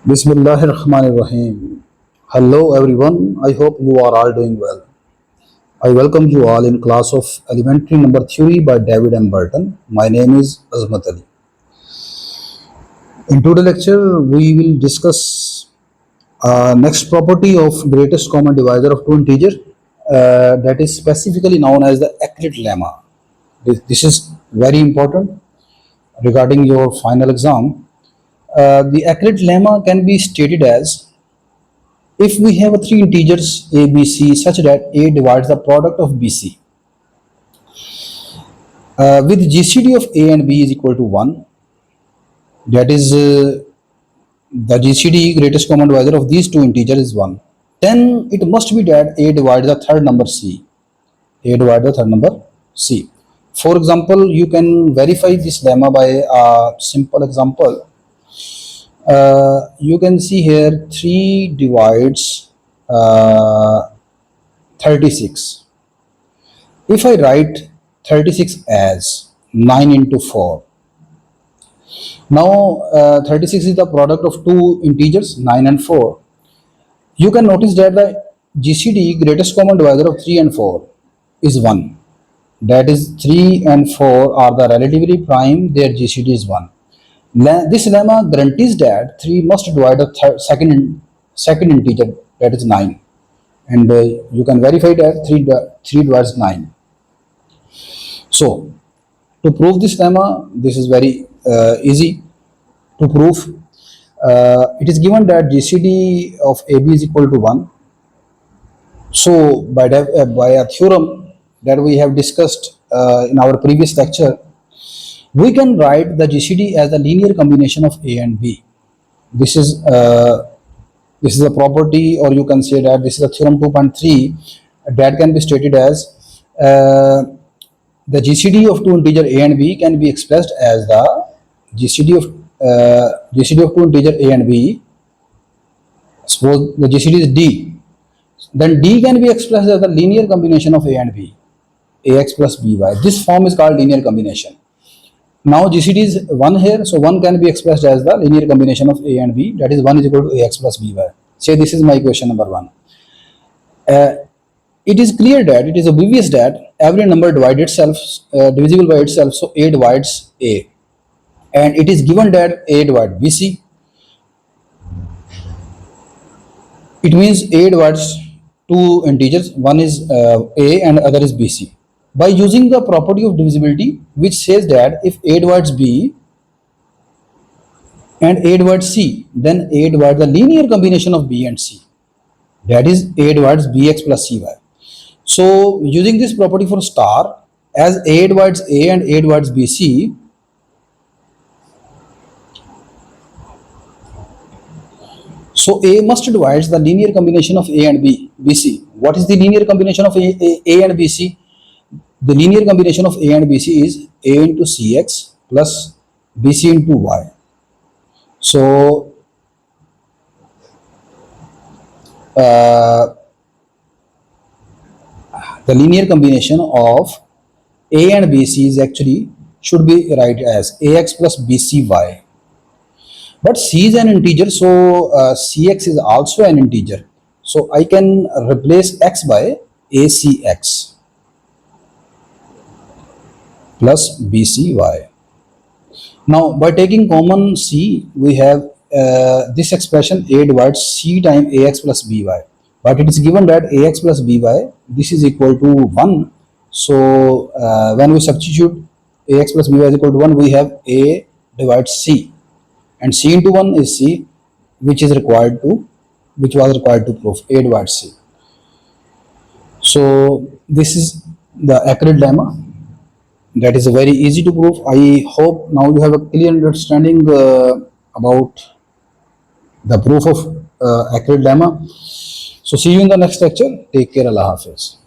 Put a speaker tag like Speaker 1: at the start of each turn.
Speaker 1: Bismillahirrahmanirrahim. Hello everyone, I hope you are all doing well. I welcome you all in class of elementary number theory by David M. Burton. My name is Azmat Ali. In today's lecture, we will discuss next property of greatest common divisor of two integers that is specifically known as the Euclid lemma. This is very important regarding your final exam. The Euclid lemma can be stated as if we have three integers a, b, c such that a divides the product of bc with GCD of a and b is equal to 1, that is the GCD greatest common divisor of these two integers is 1, then it must be that a divides the third number c. A divides the third number c. For example, you can verify this lemma by a simple example. You can see here 3 divides 36. If I write 36 as 9 into 4, now 36 is the product of two integers 9 and 4. You can notice that the GCD greatest common divisor of 3 and 4 is 1. That is 3 and 4 are the relatively prime, their GCD is 1. This lemma guarantees that 3 must divide the second integer, that is 9, and you can verify that 3 divides 9. So to prove this lemma, this is very easy to prove. It is given that GCD of AB is equal to 1. So by a theorem that we have discussed in our previous lecture, we can write the GCD as a linear combination of A and B. This is a property, or you can say that this is a theorem 2.3 that can be stated as the GCD of two integer A and B can be expressed as the GCD of two integer A and B. Suppose the GCD is D, then D can be expressed as the linear combination of A and B, AX plus BY. This form is called linear combination. Now GCD is 1 here, so 1 can be expressed as the linear combination of A and B, that is 1 is equal to AX plus BY. Say this is my equation number 1. It is clear that, it is obvious that every number divides itself, divisible by itself, so A divides A. And it is given that A divides BC. It means A divides two integers, one is A and other is BC. By using the property of divisibility, which says that if A divides B and A divides C, then A divides the linear combination of B and C, that is A divides BX plus CY. So using this property for star, as A divides A and A divides BC, so A must divide the linear combination of A and BC. What is the linear combination of A and BC? The linear combination of A and BC is A into CX plus BC into Y. So the linear combination of A and BC is actually should be write as AX plus BCY. But C is an integer, so CX is also an integer. So I can replace X by ACX plus BCY. Now by taking common C, we have this expression A divides C times AX plus BY. But it is given that AX plus BY, this is equal to 1. So when we substitute AX plus BY is equal to 1, we have A divides C. And C into 1 is C, which was required to prove A divides C. So this is the Euclid lemma. That is very easy to prove. I hope now you have a clear understanding about the proof of Euclid lemma. So see you in the next lecture. Take care. Allah Hafiz.